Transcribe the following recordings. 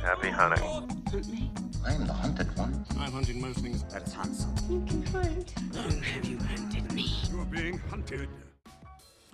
Happy hunting. Hunt me. I am the hunted one. I'm hunting most things. That is HUNTZ. You can hunt. Long have you hunted me? You're being hunted.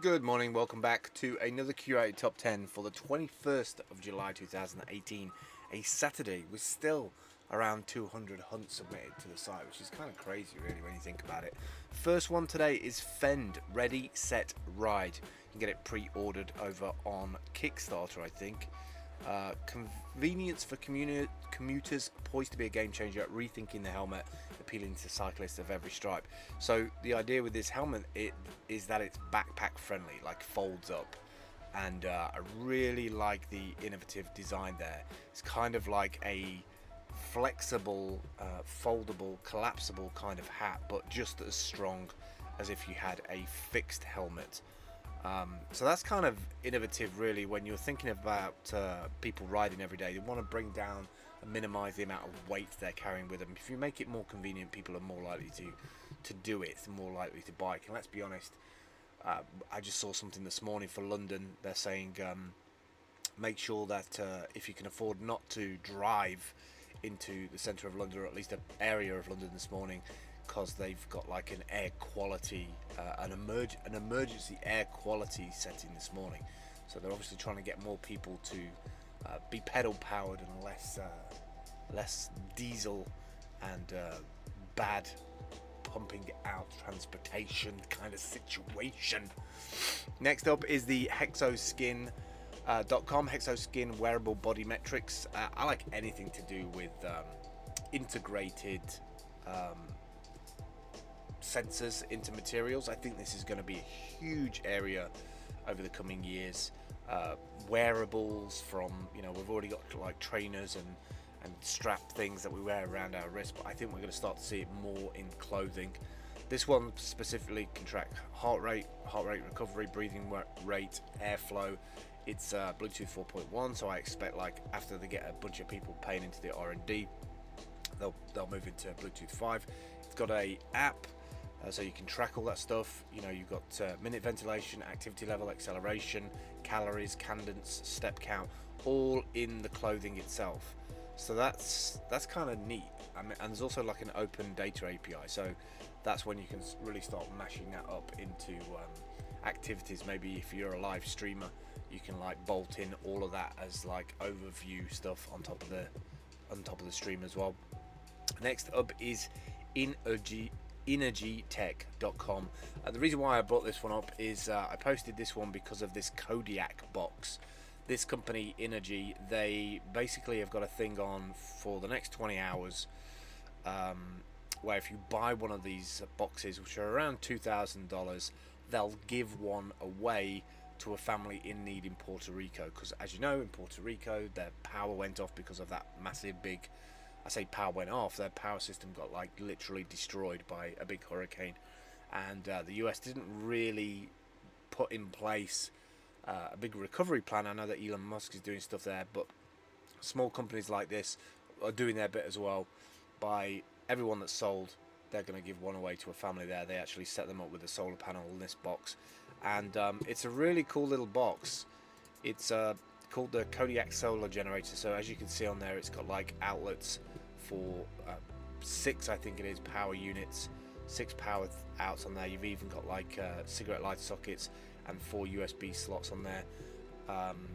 Good morning, welcome back to another Curated Top 10 for the 21st of July 2018, a Saturday with still around 200 hunts submitted to the site, which is kind of crazy really when you think about it. First one today is Fend Ready Set Ride. You can get it pre-ordered over on Kickstarter, I think. Convenience for commuters, poised to be a game changer at rethinking the helmet, appealing to cyclists of every stripe. So the idea with this helmet is that it's backpack friendly, like folds up, and I really like the innovative design there. It's kind of like a flexible, foldable, collapsible kind of hat, but just as strong as if you had a fixed helmet. So that's kind of innovative really when you're thinking about people riding every day. They want to bring down and minimize the amount of weight they're carrying with them. If you make it more convenient, people are more likely to do it, more likely to bike. And let's be honest, I just saw something this morning for London. They're saying make sure that if you can afford not to drive into the centre of London, or at least an area of London this morning, because they've got like an air quality, an emergency air quality setting this morning. So they're obviously trying to get more people to be pedal powered and less diesel and bad pumping out transportation kind of situation. Next up is the Hexoskin.com, Hexoskin wearable body metrics. I like anything to do with integrated sensors into materials. I think this is going to be a huge area over the coming years. Wearables from, we've already got like trainers and strap things that we wear around our wrist, but I think we're going to start to see it more in clothing. This one specifically can track heart rate recovery, breathing rate, airflow. It's Bluetooth 4.1, so I expect like after they get a bunch of people paying into the R&D, they'll move into Bluetooth 5. It's got a app, so you can track all that stuff. You've got minute ventilation, activity level, acceleration, calories, cadence, step count, all in the clothing itself. So that's kind of neat. And there's also like an open data API, so that's when you can really start mashing that up into activities. Maybe if you're a live streamer, you can like bolt in all of that as like overview stuff on top of the stream as well. Next up is energytech.com. The reason why I brought this one up is I posted this one because of this Kodiak box. This company, Energy, they basically have got a thing on for the next 20 hours where if you buy one of these boxes, which are around $2,000, they'll give one away to a family in need in Puerto Rico. Because as you know, in Puerto Rico, their power went off because of that massive big, I say power went off, their power system got like literally destroyed by a big hurricane. And the US didn't really put in place a big recovery plan. I know that Elon Musk is doing stuff there, but small companies like this are doing their bit as well. By everyone that's sold, they're going to give one away to a family there. They actually set them up with a solar panel in this box, and it's a really cool little box. It's called the Kodiak solar generator. So as you can see on there, it's got like outlets for 6, I think it is, power units, 6 power outs on there. You've even got like cigarette lighter sockets and 4 USB slots on there.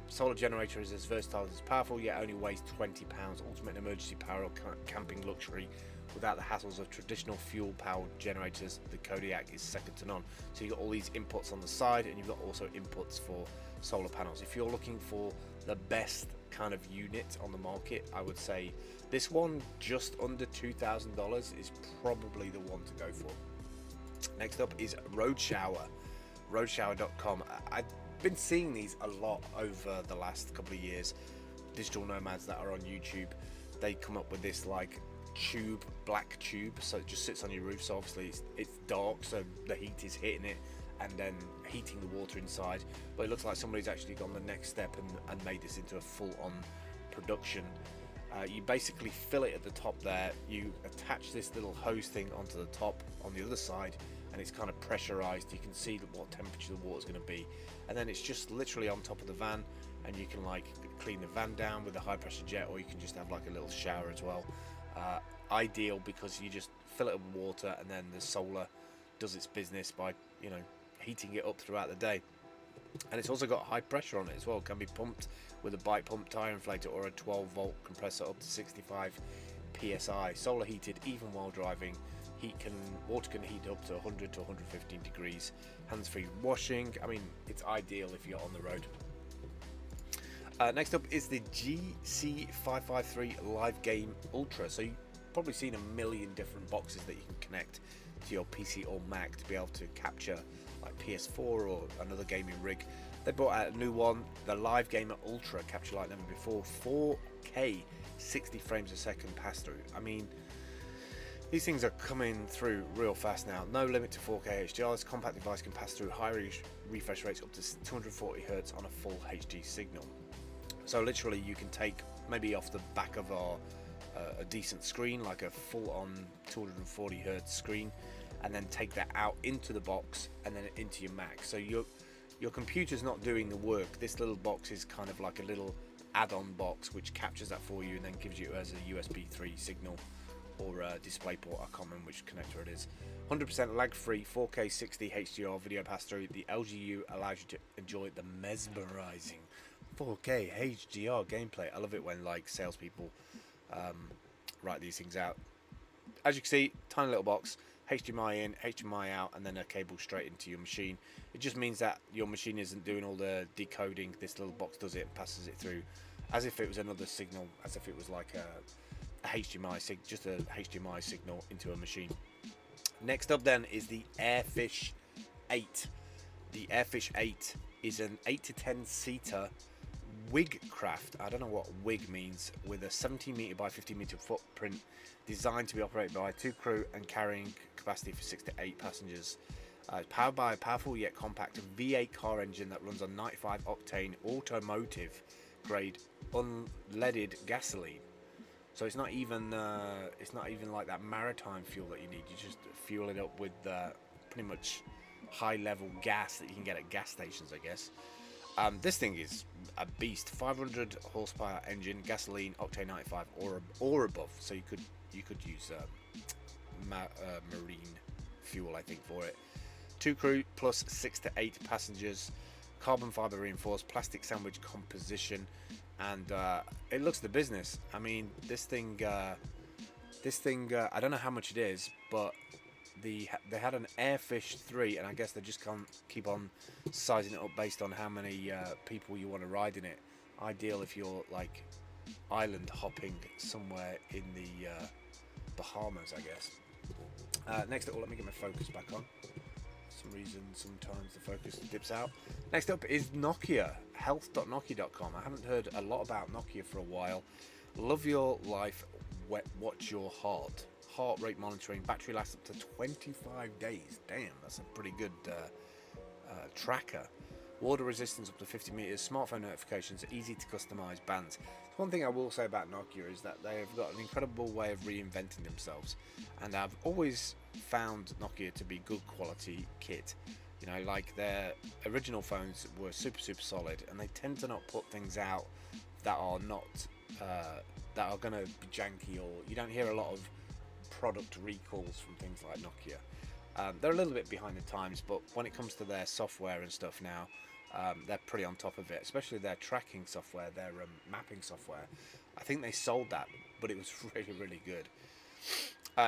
Solar generator is as versatile as powerful, yet only weighs 20 pounds. Ultimate emergency power or camping luxury without the hassles of traditional fuel powered generators. The Kodiak is second to none. So you've got all these inputs on the side, and you've got also inputs for solar panels. If you're looking for the best kind of unit on the market, I would say this one, just under $2,000, is probably the one to go for. Next up is roadshower.com. I've been seeing these a lot over the last couple of years. Digital nomads that are on YouTube, they come up with this like black tube, so it just sits on your roof. So obviously it's dark, so the heat is hitting it and then heating the water inside. But it looks like somebody's actually gone the next step and made this into a full-on production. You basically fill it at the top there, you attach this little hose thing onto the top on the other side, and it's kind of pressurized. You can see what temperature the water's going to be, and then it's just literally on top of the van, and you can like clean the van down with a high pressure jet, or you can just have like a little shower as well. Ideal because you just fill it with water, and then the solar does its business by, you know, heating it up throughout the day. And it's also got high pressure on it as well. It can be pumped with a bike pump, tire inflator, or a 12-volt compressor up to 65 psi. Solar heated even while driving. Water can heat up to 100 to 115 degrees. Hands-free washing. I mean, it's ideal if you're on the road. Next up is the GC553 Live Game Ultra. So you've probably seen a million different boxes that you can connect to your PC or Mac to be able to capture like PS4 or another gaming rig. They brought out a new one, the Live Gamer Ultra, capture like never before, 4K 60 frames a second pass through. I mean, these things are coming through real fast now. No limit to 4K HDR. This compact device can pass through high refresh rates up to 240 Hz on a full HD signal. So literally you can take maybe off the back of a decent screen, like a full-on 240 Hz screen, and then take that out into the box and then into your Mac. So your computer's not doing the work. This little box is kind of like a little add-on box which captures that for you and then gives you as a USB 3 signal or a DisplayPort. I can't remember which connector it is. 100% lag-free 4K 60 HDR video pass-through. The LGU allows you to enjoy the mesmerizing 4K HDR gameplay. I love it when like salespeople write these things out. As you can see, tiny little box, HDMI in, HDMI out, and then a cable straight into your machine. It just means that your machine isn't doing all the decoding. This little box does it and passes it through as if it was another signal, as if it was like a HDMI just a HDMI signal into a machine. Next up then is the Airfish 8. The Airfish 8 is an 8 to 10 seater wig craft. I don't know what wig means, with a 17 meter by 50 meter footprint, designed to be operated by 2 crew and carrying capacity for 6 to 8 passengers. Powered by a powerful yet compact V8 car engine that runs on 95 octane automotive grade unleaded gasoline. So it's not even like that maritime fuel that you need. You just fuel it up with pretty much high level gas that you can get at gas stations, I guess. This thing is a beast. 500 horsepower engine, gasoline, octane 95 or above. So you could use marine fuel, I think, for it. 2 crew plus 6 to 8 passengers. Carbon fiber reinforced plastic sandwich composition, and it looks the business. I mean, this thing I don't know how much it is, but they had an Airfish 3, and I guess they just can't keep on sizing it up based on how many people you want to ride in it. Ideal if you're like island hopping somewhere in the Bahamas, I guess. Next up, let me get my focus back on. For some reason, sometimes the focus dips out. Next up is Nokia, health.nokia.com. I haven't heard a lot about Nokia for a while. Love your life, watch your heart. Heart rate monitoring, battery lasts up to 25 days. Damn, that's a pretty good tracker. Water resistance up to 50 meters. Smartphone notifications, easy to customize bands. One thing I will say about Nokia is that they have got an incredible way of reinventing themselves, and I've always found Nokia to be good quality kit. You know, like their original phones were super solid, and they tend to not put things out that are not that are going to be janky, or you don't hear a lot of product recalls from things like Nokia. They're a little bit behind the times, but when it comes to their software and stuff now, they're pretty on top of it, especially their tracking software, their mapping software. I think they sold that, but it was really good.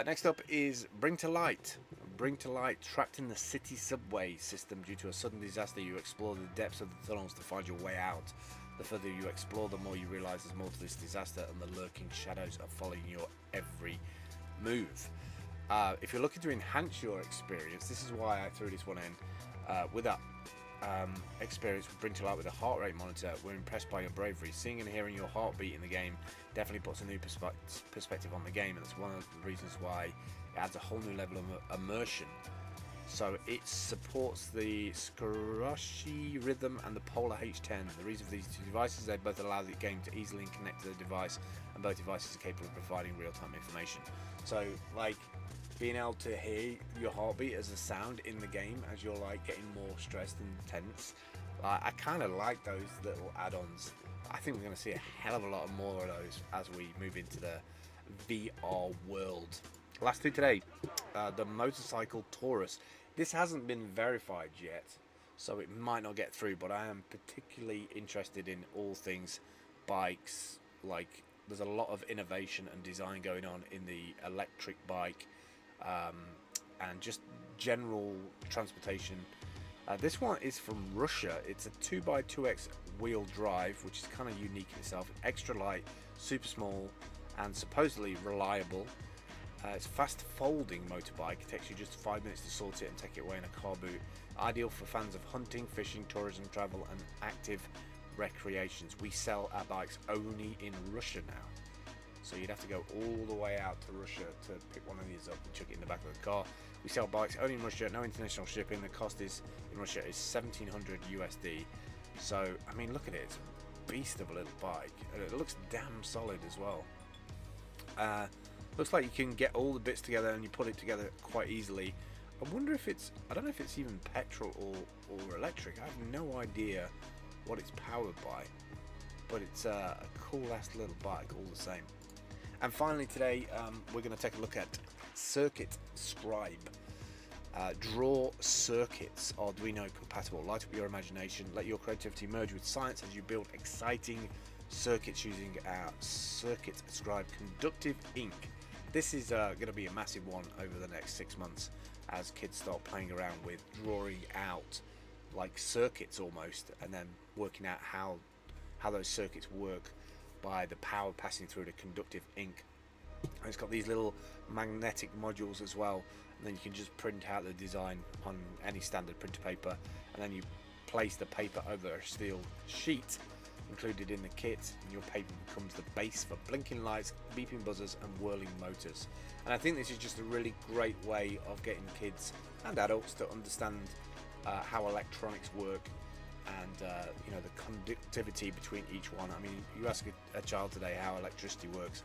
Next up is Bring to Light. Bring to Light, trapped in the city subway system due to a sudden disaster, you explore the depths of the tunnels to find your way out. The further you explore, the more you realise there's more to this disaster, and the lurking shadows are following your every move. If you're looking to enhance your experience, this is why I threw this one in. With that experience with Bring to Light with a heart rate monitor, we're impressed by your bravery. Seeing and hearing your heartbeat in the game definitely puts a new perspective on the game, and that's one of the reasons why it adds a whole new level of immersion. So it supports the Scrushy Rhythm and the Polar H10. The reason for these two devices, they both allow the game to easily connect to the device, and both devices are capable of providing real-time information. So like being able to hear your heartbeat as a sound in the game as you're like getting more stressed and tense, I kind of like those little add-ons. I think we're going to see a hell of a lot more of those as we move into the VR world. Last two today, the motorcycle Taurus. This hasn't been verified yet, so it might not get through, but I am particularly interested in all things bikes. Like, there's a lot of innovation and design going on in the electric bike, and just general transportation. This one is from Russia. It's a 2x2x wheel drive, which is kind of unique in itself. Extra light, super small, and supposedly reliable. It's fast folding motorbike. It takes you just 5 minutes to sort it and take it away in a car boot. Ideal for fans of hunting, fishing, tourism, travel, and active recreations. We sell our bikes only in Russia now, so you'd have to go all the way out to Russia to pick one of these up and chuck it in the back of the car. We sell bikes only in Russia, no international shipping. The cost is in Russia is 1,700 USD. So I mean, look at it, it's a beast of a little bike, and it looks damn solid as well. Looks like you can get all the bits together and you put it together quite easily. I wonder if it's, I don't know if it's even petrol or electric. I have no idea what it's powered by, but it's a cool ass little bike all the same. And finally today, we're going to take a look at Circuit Scribe. Draw circuits Arduino compatible. Light up your imagination, let your creativity merge with science as you build exciting circuits using our Circuit Scribe conductive ink. This is going to be a massive one over the next 6 months as kids start playing around with drawing out like circuits almost, and then working out how those circuits work by the power passing through the conductive ink. And it's got these little magnetic modules as well, and then you can just print out the design on any standard printer paper, and then you place the paper over a steel sheet included in the kit, and your paper becomes the base for blinking lights, beeping buzzers, and whirling motors. And I think this is just a really great way of getting kids and adults to understand how electronics work, and you know, the conductivity between each one. I mean, you ask a child today how electricity works,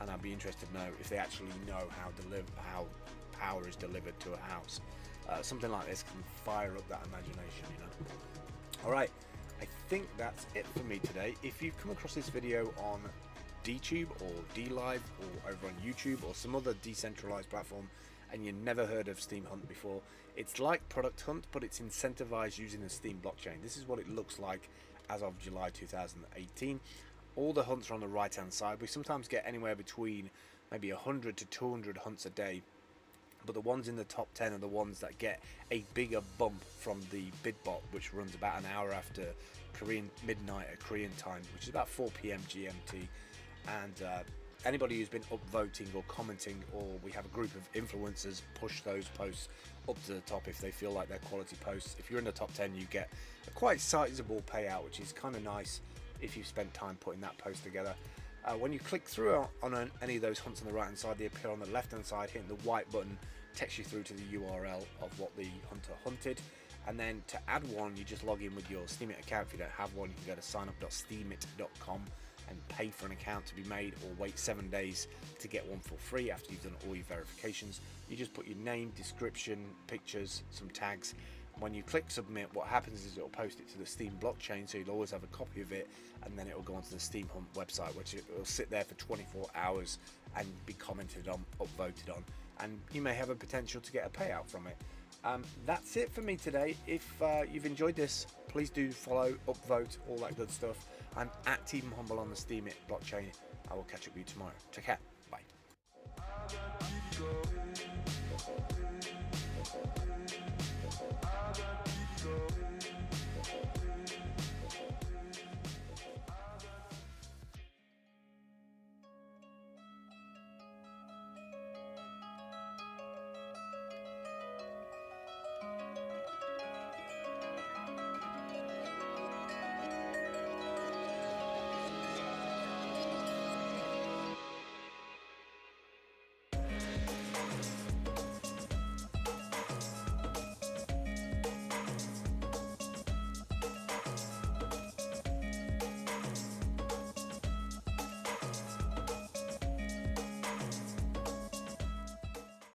and I'd be interested to know if they actually know how power is delivered to a house. Something like this can fire up that imagination, you know. All right, I think that's it for me today. If you've come across this video on DTube or DLive or over on YouTube or some other decentralized platform, and you never heard of steemhunt before, it's like Product Hunt, but it's incentivized using the Steem blockchain. This is what it looks like as of July 2018. All the hunts are on the right hand side. We sometimes get anywhere between maybe 100 to 200 hunts a day, but the ones in the top 10 are the ones that get a bigger bump from the bidbot, which runs about an hour after Korean midnight at Korean time, which is about 4 p.m. GMT. And anybody who's been upvoting or commenting, or we have a group of influencers push those posts up to the top if they feel like they're quality posts. If you're in the top 10, you get a quite sizable payout, which is kind of nice if you've spent time putting that post together. When you click through on any of those hunts on the right hand side, they appear on the left hand side. Hitting the white button takes you through to the URL of what the hunter hunted, and then to add one, you just log in with your Steemit account. If you don't have one, you can go to signup.steemit.com and pay for an account to be made, or wait 7 days to get one for free after you've done all your verifications. You just put your name, description, pictures, some tags. When you click submit, what happens is it'll post it to the Steem blockchain, so you'll always have a copy of it, and then it will go onto the steemhunt website, which it will sit there for 24 hours and be commented on, upvoted on, and you may have a potential to get a payout from it. That's it for me today. If you've enjoyed this, please do follow, upvote, all that good stuff. I'm at Team Humble on the Steemit blockchain. I will catch up with you tomorrow. Take care. Bye. I got